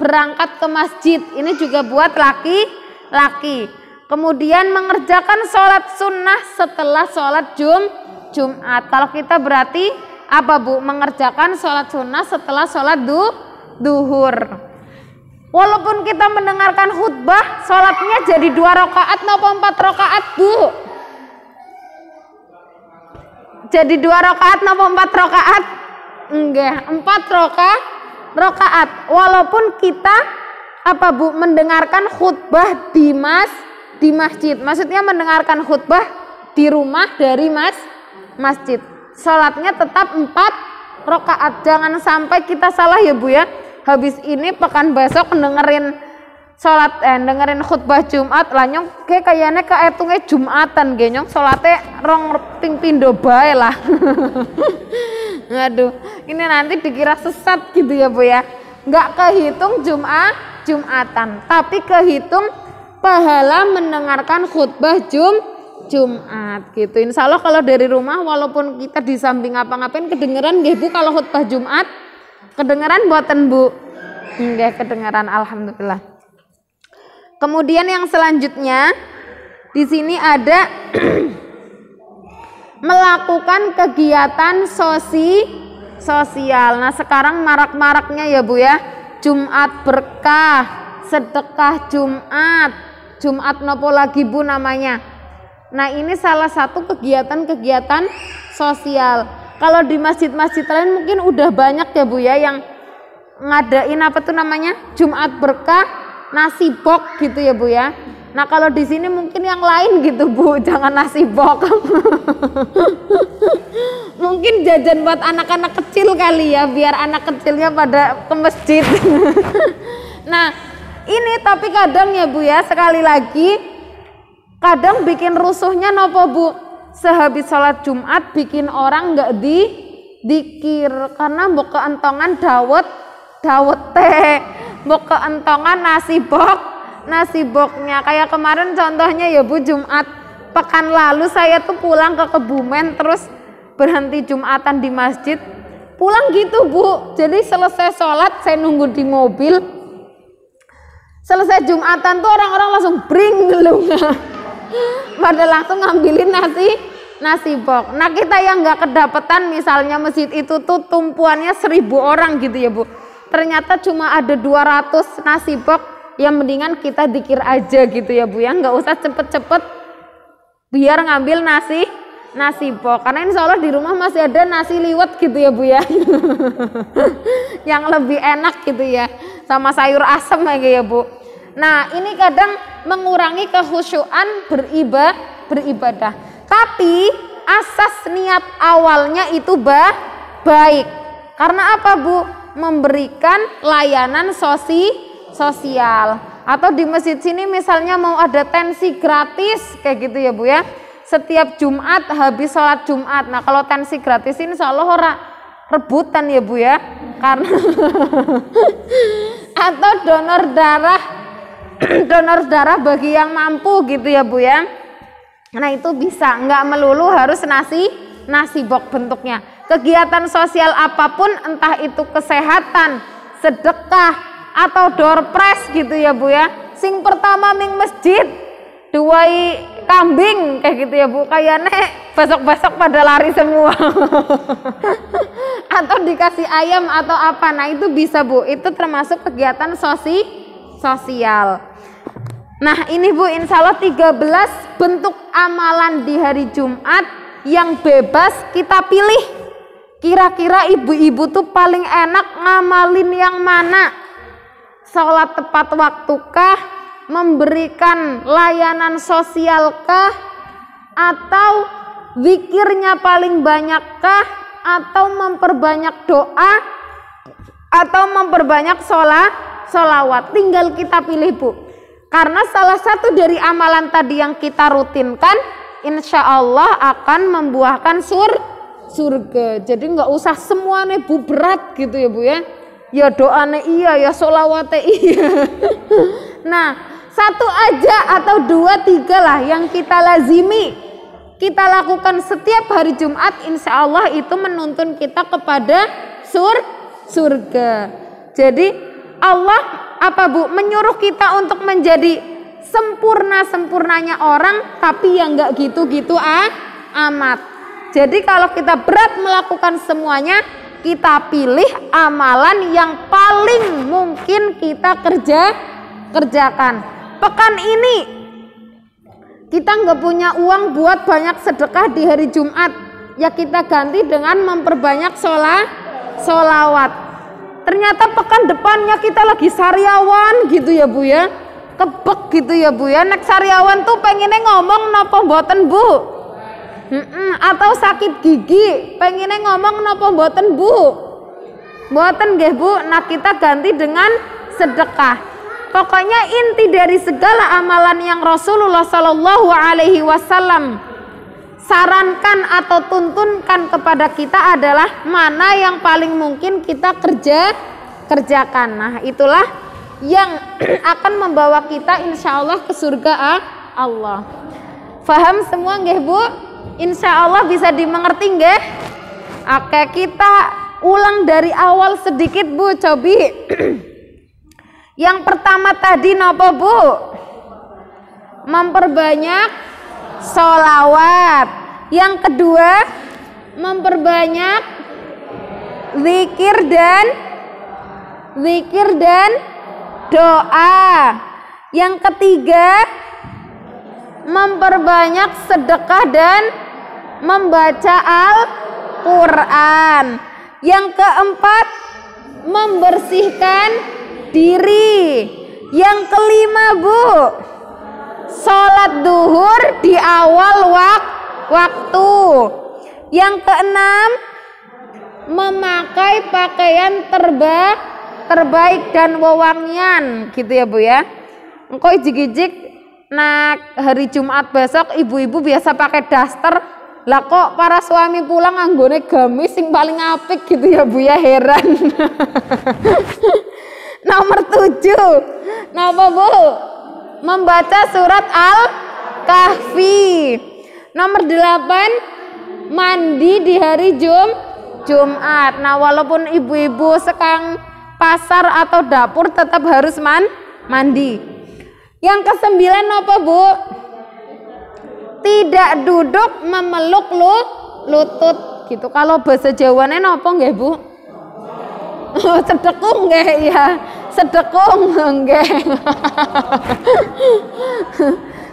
berangkat ke masjid. Ini juga buat laki-laki. Kemudian mengerjakan sholat sunnah setelah sholat Jumat. Kalau kita berarti apa Bu? Mengerjakan sholat sunnah setelah sholat duhur. Walaupun kita mendengarkan khutbah, sholatnya jadi 2 rakaat atau 4 rakaat Bu? Jadi 2 rakaat atau 4 rakaat? Enggak, 4 rakaat. Walaupun kita apa Bu? Mendengarkan khutbah di masjid. Maksudnya mendengarkan khutbah di rumah dari masjid. Sholatnya tetap 4 rakaat. Jangan sampai kita salah ya Bu ya. Habis ini pekan besok dengerin dengerin khutbah Jumat lah nyong kayaknya keetungnya Jumatan nyong sholatnya rong ping pindo bae lah. Aduh, ini nanti dikira sesat gitu ya Bu ya. Nggak kehitung Jumatan, tapi kehitung pahala mendengarkan khutbah Jumat gitu. Insya Allah kalau dari rumah walaupun kita di samping ngapa-ngapain kedengeran nggih Bu kalau khutbah Jumat? Kedengeran buatan Bu? Nggih kedengeran, alhamdulillah. Kemudian yang selanjutnya di sini ada melakukan kegiatan sosial. Nah, sekarang marak-maraknya ya Bu ya, Jumat berkah, sedekah Jumat nopo lagi Bu namanya. Nah, ini salah satu kegiatan-kegiatan sosial. Kalau di masjid-masjid lain mungkin udah banyak ya Bu ya yang ngadain apa tuh namanya? Jumat berkah, nasi bok gitu ya Bu ya. Nah, kalau di sini mungkin yang lain gitu Bu, jangan nasi bok. Mungkin jajan buat anak-anak kecil kali ya, biar anak kecilnya pada ke masjid. Nah, ini tapi kadang ya Bu ya, sekali lagi kadang bikin rusuhnya nopo Bu? Sehabis sholat Jumat bikin orang nggak dikir karena mau keentongan dawet teh, mau keentongan nasi boknya. Kayak kemarin contohnya ya Bu, Jumat pekan lalu saya tuh pulang ke Kebumen terus berhenti Jumatan di masjid, pulang gitu Bu. Jadi selesai sholat saya nunggu di mobil, selesai Jumatan tuh orang-orang langsung bring pada langsung ngambilin nasi bok. Nah, kita yang nggak kedapetan misalnya masjid itu tuh tumpuannya 1000 orang gitu ya Bu, ternyata cuma ada 200 nasi bok, yang mendingan kita dikir aja gitu ya Bu ya, nggak usah cepet-cepet biar ngambil nasi bok, karena insya Allah di rumah masih ada nasi liwet gitu ya Bu ya. Yang lebih enak gitu ya, sama sayur asem aja ya Bu. Nah, ini kadang mengurangi kekhusyuan beribadah. Tapi asas niat awalnya itu baik. Karena apa Bu? Memberikan layanan sosial. Atau di masjid sini misalnya mau ada tensi gratis kayak gitu ya Bu ya. Setiap Jumat habis sholat Jumat. Nah, kalau tensi gratis ini insya Allah ora rebutan ya Bu ya. Karena atau donor darah bagi yang mampu gitu ya Bu ya. Nah, itu bisa, nggak melulu harus nasi bok bentuknya. Kegiatan sosial apapun, entah itu kesehatan, sedekah atau door prize gitu ya Bu ya. Sing pertama ming masjid duai kambing kayak gitu ya Bu, kayaknya besok-besok pada lari semua. Atau dikasih ayam atau apa. Nah, itu bisa Bu, itu termasuk kegiatan sosial. Nah, ini Bu, insya Allah 13 bentuk amalan di hari Jumat yang bebas kita pilih. Kira-kira ibu-ibu tuh paling enak ngamalin yang mana? Sholat tepat waktukah? Memberikan layanan sosialkah? Atau zikirnya paling banyakkah? Atau memperbanyak doa? Atau memperbanyak sholawat? Tinggal kita pilih Bu. Karena salah satu dari amalan tadi yang kita rutinkan, insya Allah akan membuahkan surga. Jadi nggak usah semuanya Bu berat gitu ya Bu ya. Ya doanya iya, ya sholawatnya iya. Nah, 1 aja atau 2, 3 lah yang kita lazimi. kita lakukan setiap hari Jumat, insya Allah itu menuntun kita kepada surga. Jadi Allah menyuruh kita untuk menjadi sempurnanya orang, tapi yang enggak gitu-gitu amat. Jadi kalau kita berat melakukan semuanya, kita pilih amalan yang paling mungkin kita kerjakan. Pekan ini kita nggak punya uang buat banyak sedekah di hari Jumat, ya kita ganti dengan memperbanyak sholawat. Ternyata pekan depannya kita lagi sariawan gitu ya Bu ya, kebek gitu ya Bu ya. Nek sariawan tuh pengennya ngomong napa mboten Bu? Atau sakit gigi pengennya ngomong napa mboten Bu? Mboten nggih Bu. Nah kita ganti dengan sedekah. Pokoknya inti dari segala amalan yang Rasulullah Shallallahu Alaihi Wasallam sarankan atau tuntunkan kepada kita adalah mana yang paling mungkin kita kerjakan. Nah itulah yang akan membawa kita insya Allah ke surga Allah. Faham semua nggih Bu? Insya Allah bisa dimengerti nggih? Oke, kita ulang dari awal sedikit Bu, cobi. Yang pertama tadi napa Bu? Memperbanyak sholawat. Yang kedua memperbanyak zikir dan doa. Yang ketiga memperbanyak sedekah dan membaca Al-Quran. Yang keempat membersihkan diri. Yang kelima Bu, sholat duhur di awal waktu. Yang keenam memakai pakaian terbaik dan wewangian gitu ya Bu ya. Engko ijik-ijik nak hari Jumat besok ibu-ibu biasa pakai daster, lah kok para suami pulang anggone gamis sing paling apik gitu ya Bu ya, heran. Nomor 7 napa Bu? Membaca surat Al-Kahfi. Nomor 8 mandi di hari Jumat. Nah walaupun ibu-ibu sekang pasar atau dapur tetap harus mandi. Yang ke-9 apa Bu? Tidak duduk memeluk lutut gitu. Kalau bahasa Jawane napa nggih Bu? Sedekung nggih ya. Sedekung nggih.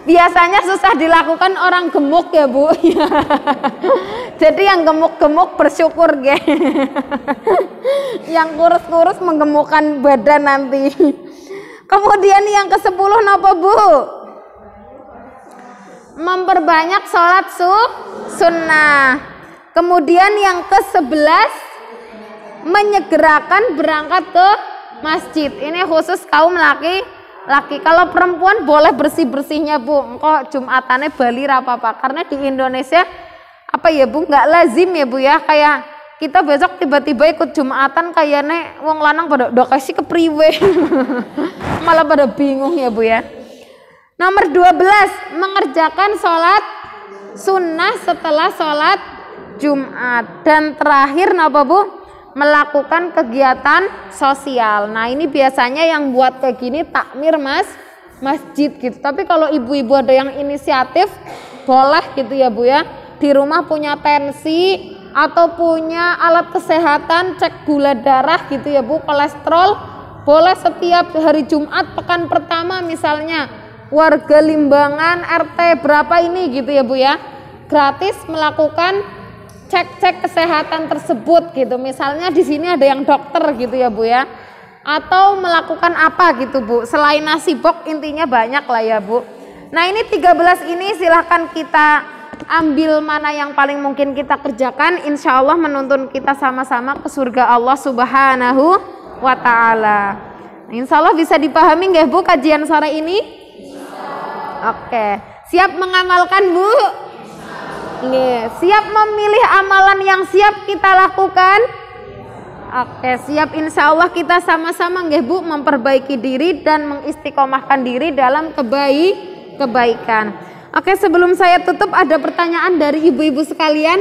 Biasanya susah dilakukan orang gemuk ya Bu. Jadi yang gemuk-gemuk bersyukur nggih. Yang kurus-kurus menggemukkan badan nanti. Kemudian yang ke-10 napa Bu? Memperbanyak sholat sunnah. Kemudian yang ke-11 menyegerakan berangkat ke masjid. Ini khusus kaum laki. Kalau perempuan boleh bersih-bersihnya Bu. Engko Jumatane Bali ra apa-apa. Karena di Indonesia apa ya Bu, nggak lazim ya Bu ya. Kayak kita besok tiba-tiba ikut Jumatan kayaknya wong lanang pada udah kasih kepriwe. Malah pada bingung ya Bu ya. Nomor 12 mengerjakan sholat sunnah setelah sholat Jumat. Dan terakhir apa Bu? Melakukan kegiatan sosial. Nah ini biasanya yang buat kayak gini takmir masjid gitu. Tapi kalau ibu-ibu ada yang inisiatif boleh gitu ya Bu ya. Di rumah punya tensi atau punya alat kesehatan cek gula darah gitu ya Bu, kolesterol, boleh setiap hari Jumat pekan pertama misalnya warga Limbangan RT berapa ini gitu ya Bu ya, gratis melakukan cek kesehatan tersebut gitu. Misalnya di sini ada yang dokter gitu ya Bu ya, atau melakukan apa gitu Bu, selain nasi bok intinya banyak lah ya Bu. Nah ini 13 ini silahkan kita ambil mana yang paling mungkin kita kerjakan, insya Allah menuntun kita sama-sama ke surga Allah Subhanahu wa ta'ala. Insya Allah bisa dipahami nggak Bu kajian sore ini? Oke, siap mengamalkan Bu? Nih, siap memilih amalan yang siap kita lakukan? Oke, siap. Insya Allah kita sama-sama nggih Bu memperbaiki diri dan mengistiqomahkan diri dalam kebaikan. Oke, sebelum saya tutup ada pertanyaan dari ibu-ibu sekalian.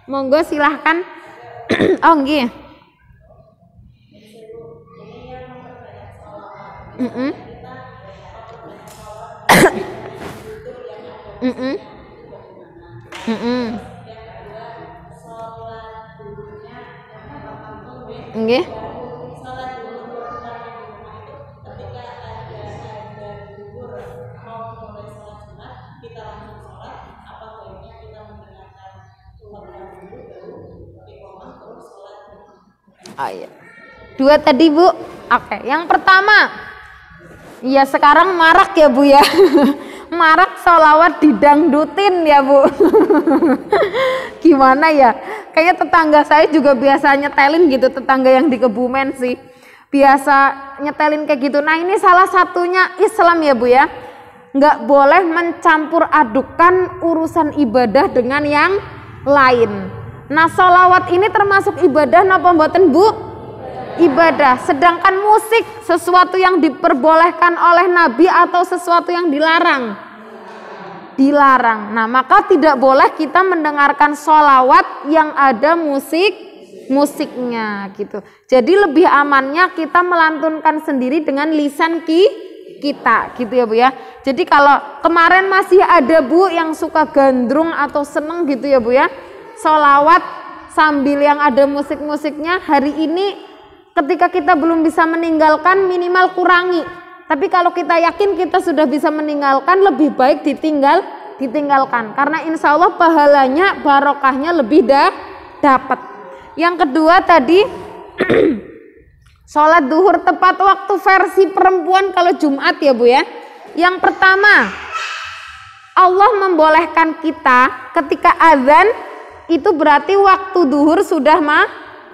Monggo silahkan. Oh, nggih. Nggih. Oh iya. Dua tadi Bu. Oke, yang pertama, ya sekarang marak ya Bu ya. Marak sholawat didangdutin ya Bu. Gimana ya? Kayaknya tetangga saya juga biasa nyetelin gitu, tetangga yang di Kebumen sih. Biasa nyetelin kayak gitu. Nah ini salah satunya Islam ya Bu ya. Nggak boleh mencampur adukan urusan ibadah dengan yang lain. Nah sholawat ini termasuk ibadah napa mboten Bu? Ibadah. Sedangkan musik sesuatu yang diperbolehkan oleh Nabi atau sesuatu yang dilarang? Dilarang. Nah maka tidak boleh kita mendengarkan sholawat yang ada musiknya gitu. Jadi lebih amannya kita melantunkan sendiri dengan lisan kita gitu ya Bu ya. Jadi kalau kemarin masih ada Bu yang suka gandrung atau seneng gitu ya Bu ya, sholawat sambil yang ada musik-musiknya, hari ini ketika kita belum bisa meninggalkan minimal kurangi. Tapi kalau kita yakin kita sudah bisa meninggalkan, lebih baik ditinggalkan karena insya Allah pahalanya, barokahnya lebih dapat. Yang kedua tadi sholat duhur tepat waktu versi perempuan kalau Jumat ya Bu ya. Yang pertama, Allah membolehkan kita ketika azan itu berarti waktu duhur sudah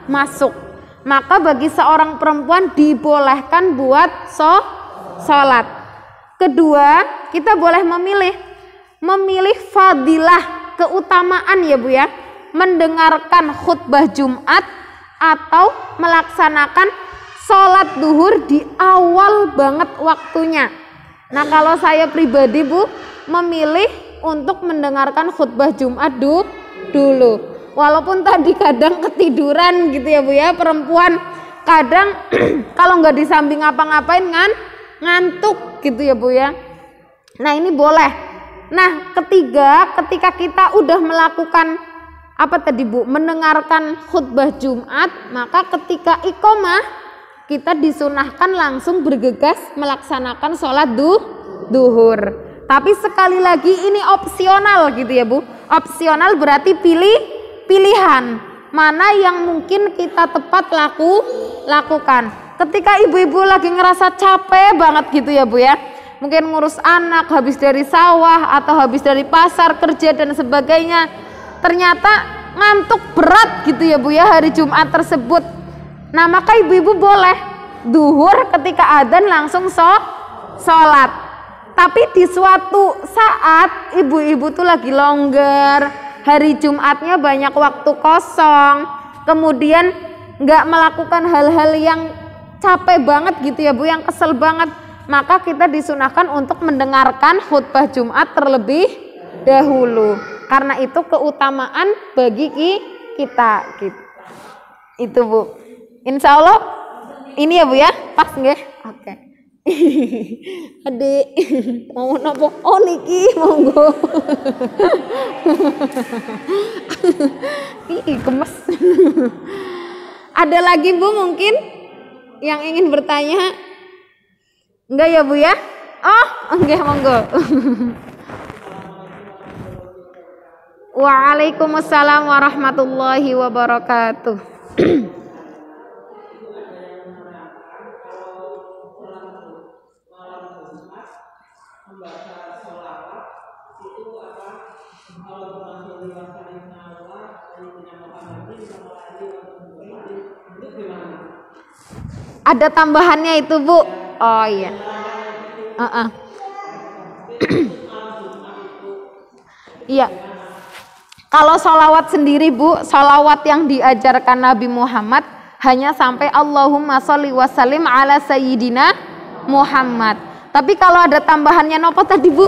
masuk. Maka bagi seorang perempuan dibolehkan buat sholat. Kedua, kita boleh memilih fadilah, keutamaan ya Bu ya, mendengarkan khutbah Jumat atau melaksanakan sholat duhur di awal banget waktunya. Nah kalau saya pribadi Bu, memilih untuk mendengarkan khutbah Jumat dulu. Walaupun tadi kadang ketiduran gitu ya Bu ya, perempuan kadang kalau nggak di samping ngapa-ngapain ngantuk gitu ya Bu ya. Nah ini boleh. Nah ketiga, ketika kita udah melakukan apa tadi Bu, mendengarkan khutbah Jumat, maka ketika iqomah kita disunahkan langsung bergegas melaksanakan sholat duhur. Tapi sekali lagi ini opsional gitu ya Bu. Opsional berarti pilihan mana yang mungkin kita tepat lakukan. Ketika ibu-ibu lagi ngerasa capek banget gitu ya Bu ya, mungkin ngurus anak, habis dari sawah atau habis dari pasar, kerja dan sebagainya, ternyata ngantuk berat gitu ya Bu ya hari Jumat tersebut. Nah maka ibu-ibu boleh duhur ketika adzan langsung sholat. Tapi di suatu saat ibu-ibu tuh lagi longgar, hari Jumatnya banyak waktu kosong, kemudian nggak melakukan hal-hal yang capek banget gitu ya Bu, yang kesel banget, maka kita disunahkan untuk mendengarkan khutbah Jumat terlebih dahulu. Karena itu keutamaan bagi kita gitu. Itu Bu. Insya Allah ini ya Bu ya, pas nggih? Oke. Adik mau nopo? Oh niki monggo. Ih gemes. Ada lagi Bu mungkin yang ingin bertanya? Enggak ya Bu ya? Oh enggak, monggo. Waalaikumsalam warahmatullahi wabarakatuh. Ada tambahannya itu Bu. Oh iya. Iya. Kalau sholawat sendiri Bu, sholawat yang diajarkan Nabi Muhammad hanya sampai Allahumma sholli wa sallim ala sayyidina Muhammad. Tapi kalau ada tambahannya nopo tadi Bu?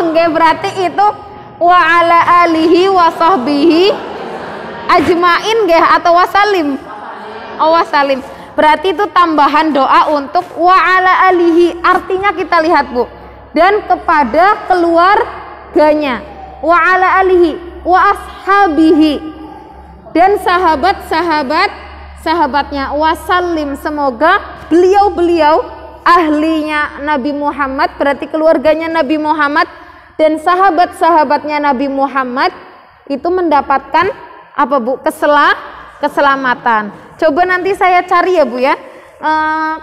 Nggih, berarti itu wa ala alihi wa sahbihi ajmain nggih atau wasalim. Oh, wasalim. Berarti itu tambahan doa untuk wa ala alihi. Artinya kita lihat, Bu. Dan kepada keluarganya. Wa ala alihi wa ashabihi. Dan sahabatnya wasalim, semoga beliau-beliau ahlinya Nabi Muhammad, berarti keluarganya Nabi Muhammad dan sahabat-sahabatnya Nabi Muhammad itu mendapatkan apa, Bu? Keselamatan. Coba nanti saya cari ya, Bu ya.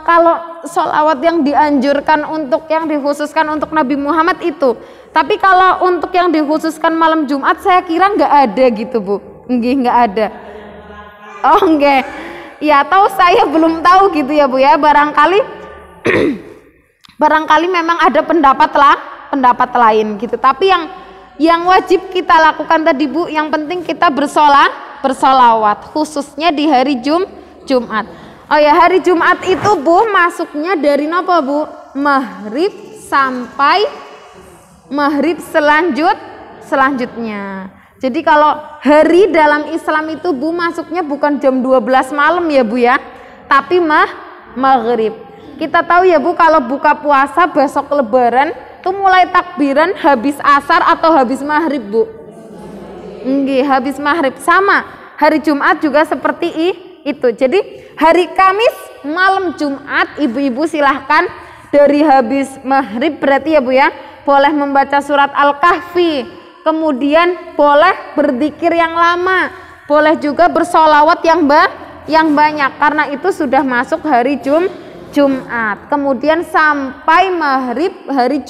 Kalau sholawat yang dianjurkan untuk yang dikhususkan untuk Nabi Muhammad itu. Tapi kalau untuk yang dikhususkan malam Jumat saya kira nggak ada gitu, Bu. Nggak ada. Oh, nggak. Ya, tahu saya belum tahu gitu ya, Bu ya. Barangkali memang ada pendapat lain gitu. Tapi yang wajib kita lakukan tadi, Bu, yang penting kita bersolawat khususnya di hari Jumat. Oh ya, hari Jumat itu, Bu, masuknya dari napa, Bu? Maghrib sampai maghrib selanjutnya. Jadi kalau hari dalam Islam itu, Bu, masuknya bukan jam 12 malam ya, Bu ya, tapi maghrib. Kita tahu ya, Bu, kalau buka puasa besok Lebaran itu mulai takbiran habis asar atau habis maghrib, Bu? Nggih, habis maghrib. Sama, hari Jumat juga seperti itu. Jadi hari Kamis malam Jumat, ibu-ibu silahkan dari habis maghrib berarti ya, Bu ya, boleh membaca surat Al-Kahfi, kemudian boleh berzikir yang lama, boleh juga bersolawat yang banyak, karena itu sudah masuk hari Jumat. Kemudian sampai maghrib hari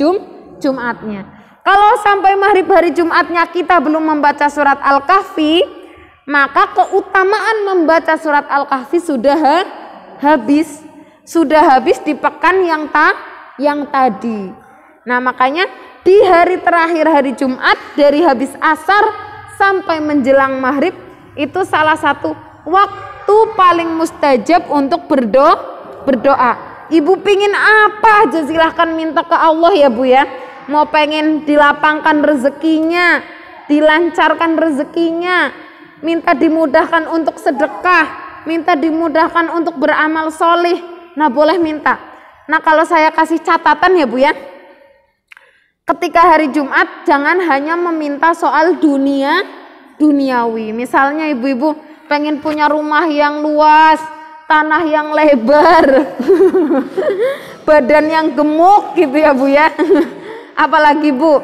Jumatnya. Kalau sampai maghrib hari Jumatnya kita belum membaca surat Al-Kahfi, maka keutamaan membaca surat Al-Kahfi sudah habis di pekan yang tadi. Nah, makanya di hari terakhir hari Jumat dari habis asar sampai menjelang maghrib itu salah satu waktu paling mustajab untuk berdoa. Ibu pingin apa aja silahkan minta ke Allah ya, Bu ya. Mau pengen dilapangkan rezekinya, dilancarkan rezekinya, minta dimudahkan untuk sedekah, minta dimudahkan untuk beramal solih. Nah, boleh minta. Nah, kalau saya kasih catatan ya, Bu ya, ketika hari Jumat jangan hanya meminta soal duniawi. Misalnya ibu-ibu pengen punya rumah yang luas, tanah yang lebar, badan yang gemuk gitu ya, Bu ya. Apalagi, Bu,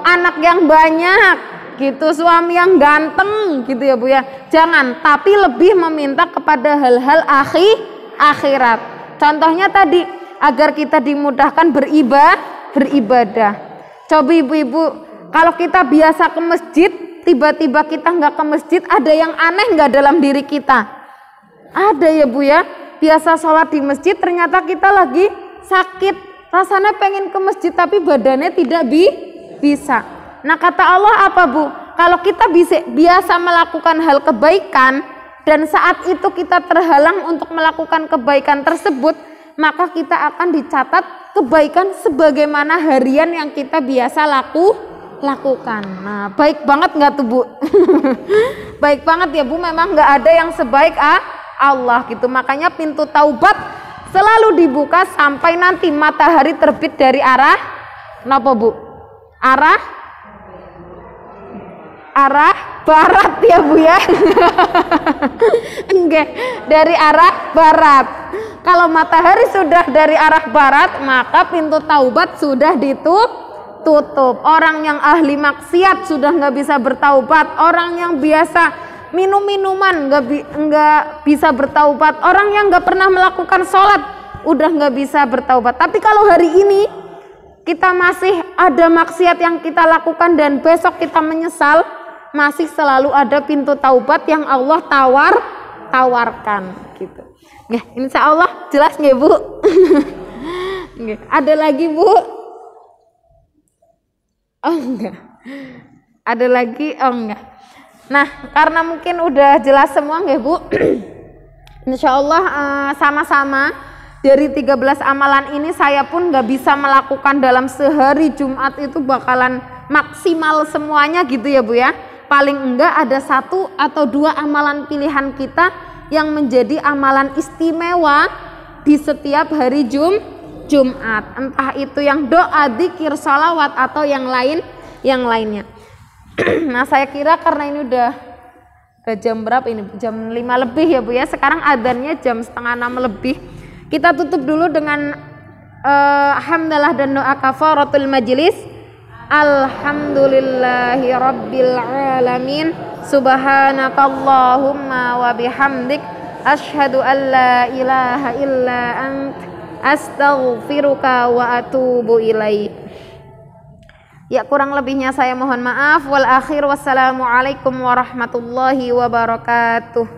anak yang banyak gitu, suami yang ganteng gitu ya, Bu ya. Jangan, tapi lebih meminta kepada hal-hal akhirat. Contohnya tadi, agar kita dimudahkan beribadah. Coba ibu-ibu, kalau kita biasa ke masjid, tiba-tiba kita nggak ke masjid, ada yang aneh nggak dalam diri kita? Ada ya, Bu ya. Biasa sholat di masjid, ternyata kita lagi sakit. Rasanya pengen ke masjid tapi badannya tidak bisa. Nah, kata Allah apa, Bu? Kalau kita biasa melakukan hal kebaikan dan saat itu kita terhalang untuk melakukan kebaikan tersebut, maka kita akan dicatat kebaikan sebagaimana harian yang kita biasa lakukan. Nah, baik banget nggak tuh, Bu? Baik banget ya, Bu. Memang nggak ada yang sebaik Allah gitu. Makanya pintu taubat selalu dibuka sampai nanti matahari terbit dari arah napa, Bu? Arah barat ya, Bu ya. Enggak, dari arah barat. Kalau matahari sudah dari arah barat, maka pintu taubat sudah ditutup. Orang yang ahli maksiat sudah nggak bisa bertaubat. Orang yang biasa minum-minuman nggak bisa bertaubat. Orang yang nggak pernah melakukan sholat udah nggak bisa bertaubat. Tapi kalau hari ini kita masih ada maksiat yang kita lakukan dan besok kita menyesal, masih selalu ada pintu taubat yang Allah tawarkan gitu. Ya, insya Allah jelas nggak, Bu? Ada lagi, Bu? Oh enggak. Ada lagi? Oh enggak. Nah, karena mungkin udah jelas semua nggak Bu? Insya Allah sama-sama dari 13 amalan ini saya pun nggak bisa melakukan dalam sehari Jumat itu bakalan maksimal semuanya gitu ya Bu ya. Paling enggak ada 1 atau 2 amalan pilihan kita yang menjadi amalan istimewa di setiap hari Jumat. Entah itu yang doa, dzikir, sholawat atau yang lainnya. Nah saya kira karena ini udah jam berapa ini? Jam 5 lebih ya Bu ya. Sekarang adzannya jam 5:30 lebih. Kita tutup dulu dengan hamdalah dan doa kafaratul majlis. Alhamdulillahi rabbil alamin. Subhanakallahumma wa bihamdik asyhadu an la ilaha illa ant astaghfiruka wa atubu ilaik. Ya kurang lebihnya saya mohon maaf. Wal akhir wassalamualaikum warahmatullahi wabarakatuh.